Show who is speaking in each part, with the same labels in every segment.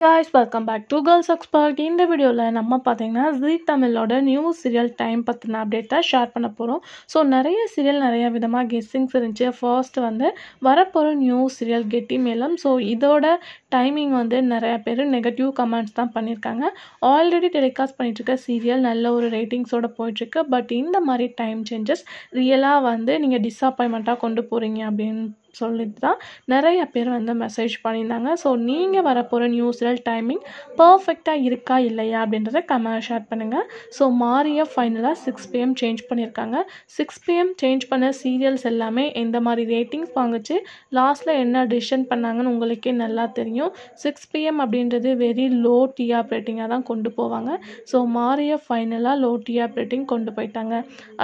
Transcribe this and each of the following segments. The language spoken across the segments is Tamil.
Speaker 1: Guys, welcome back to Girls Expert. இந்த வீடியோவில் நம்ம பார்த்தீங்கன்னா ஜீ தமிழோட நியூ சீரியல் டைம் பற்றின அப்டேட்டை ஷேர் பண்ண போகிறோம். ஸோ நிறைய சீரியல் நிறைய விதமாக கெஸ்ஸிங்ஸ் இருந்துச்சு. ஃபர்ஸ்ட் வந்து வரப்போகிற நியூ சீரியல் கெட்டி மேளம். ஸோ இதோட டைமிங் வந்து நிறைய பேர் நெகட்டிவ் கமெண்ட்ஸ் தான் பண்ணியிருக்காங்க. ஆல்ரெடி டெலிகாஸ்ட் பண்ணிட்டுருக்க சீரியல் நல்ல ஒரு ரேட்டிங்ஸோடு போயிட்டுருக்கு. பட் இந்த மாதிரி டைம் சேஞ்சஸ் ரியலாக வந்து நீங்கள் டிஸப்பாயின்மெண்ட்டாக கொண்டு போகிறீங்க அப்படின்னு சொல்லிட்டு தான் நிறைய பேர் வந்து மெசேஜ் பண்ணியிருந்தாங்க. ஸோ நீங்கள் வரப்போகிற நியூ சீரியல் டைமிங் பர்ஃபெக்டாக இருக்கா இல்லையா அப்படின்றத கமெண்ட் ஷேர் பண்ணுங்கள். ஸோ மாரியா ஃபைனலாக 6 PM சேஞ்ச் பண்ணியிருக்காங்க. 6 PM சேஞ்ச் பண்ண சீரியல்ஸ் எல்லாமே எந்த மாதிரி ரேட்டிங்ஸ் வாங்குச்சு, லாஸ்ட்டில் என்ன டிசிஷன் பண்ணாங்கன்னு உங்களுக்கே நல்லா தெரியும். 6 PM அப்படின்றது வெரி லோ டிஆர் ரேட்டிங்காக தான் கொண்டு போவாங்க. ஸோ மாரியா ஃபைனலாக லோ டிஆர் ரேட்டிங் கொண்டு போயிட்டாங்க.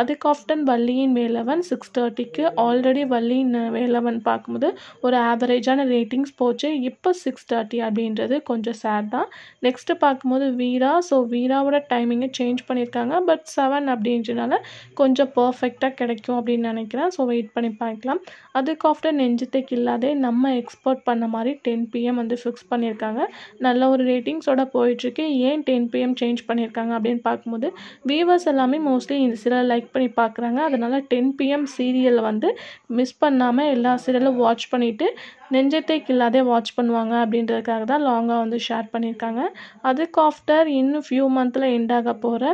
Speaker 1: அதுக்கு ஆஃப்டன் வள்ளியின் வேலவன் 6:30க்கு ஆல்ரெடி வள்ளியின் வேலவன் பார்க்கும்போது ஒரு ஆவரேஜான ரேட்டிங்ஸ் போச்சு. இப்போ 6:30 அப்படின்றது கொஞ்சம் சேட் தான். நெக்ஸ்ட்டு பார்க்கும்போது வீரா. ஸோ வீராவோட டைமிங்கை சேஞ்ச் பண்ணியிருக்காங்க. பட் 7 அப்படின்றனால கொஞ்சம் பர்ஃபெக்டாக கிடைக்கும் அப்படின்னு நினைக்கிறேன். ஸோ வெயிட் பண்ணி பார்க்கலாம். அதுக்கு ஆஃப்டர் நெஞ்சத்தைக்கு இல்லாதே நம்ம எக்ஸ்போர்ட் பண்ண மாதிரி 10 PM வந்து ஃபிக்ஸ் பண்ணியிருக்காங்க. நல்ல ஒரு ரேட்டிங்ஸோட போயிட்டுருக்கு. ஏன் 10 PM சேஞ்ச் பண்ணியிருக்காங்க அப்படின்னு பார்க்கும்போது வியூவர்ஸ் எல்லாமே மோஸ்ட்லி இந்த சீரியல் லைக் பண்ணி பார்க்குறாங்க. அதனால் 10 PM சீரியலை வந்து மிஸ் பண்ணாமல் எல்லா சீரியலும் வாட்ச் பண்ணிவிட்டு நெஞ்சத்தைக்கு இல்லாதே வாட்ச் பண்ணுவாங்க அப்படின்றதுக்காக தான் லாங்காக வந்து ஷேர் பண்ணியிருக்காங்க. அதுக்கு ஆஃப்டர் இன்னும் ஃபியூ மந்தில் எண்டாக போகிற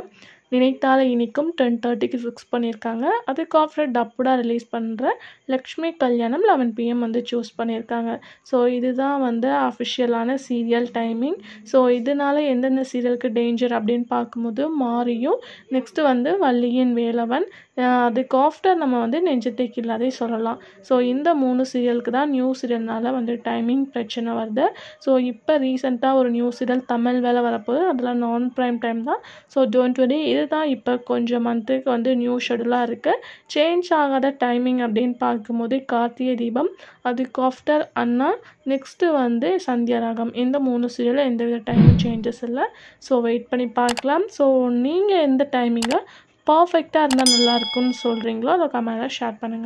Speaker 1: நினைத்தால இனிக்கும் 10:30க்கு ஃபிக்ஸ் பண்ணியிருக்காங்க. அதுக்கு ஆஃப்டர் டப்புடா ரிலீஸ் பண்ணுற லக்ஷ்மி கல்யாணம் 11 PM வந்து சூஸ் பண்ணியிருக்காங்க. ஸோ இதுதான் வந்து அஃபிஷியலான சீரியல் டைமிங். ஸோ இதனால் எந்தெந்த சீரியலுக்கு டேஞ்சர் அப்படின்னு பார்க்கும்போது மாரியும், நெக்ஸ்ட்டு வந்து வள்ளியின் வேலவன், அதுக்கு ஆஃப்டர் நம்ம வந்து நெஞ்சத்தைக்கு இல்லாதே சொல்லலாம். ஸோ இந்த 3 சீரியலுக்கு தான் நியூ சீரியல்னால வந்து டைமிங் பிரச்சனை வருது. ஸோ இப்போ ரீசெண்டாக ஒரு நியூ சீரியல் தமிழ் வேலை வரப்போகுது. அதில் நான் ப்ரைம் டைம் தான். ஸோ டோன்ட் வரி, இதுதான் இப்போ கொஞ்சம் மந்த்துக்கு வந்து நியூ ஷெடியூலாக இருக்குது. சேஞ்ச் ஆகாத டைமிங் அப்படின்னு பார்க்கும்போது கார்த்திகை தீபம், அதுக்கு ஆஃப்டர் அண்ணா, நெக்ஸ்ட்டு வந்து சந்தியா ராகம். இந்த 3 சீரியலில் எந்தவித டைமிங் சேஞ்சஸ் இல்லை. ஸோ வெயிட் பண்ணி பார்க்கலாம். ஸோ நீங்கள் எந்த டைமிங்கை பர்ஃபெக்டாக இருந்தால் நல்லாயிருக்குன்னு சொல்கிறீங்களோ அதை கமெண்ட்டில் ஷேர் பண்ணுங்கள்.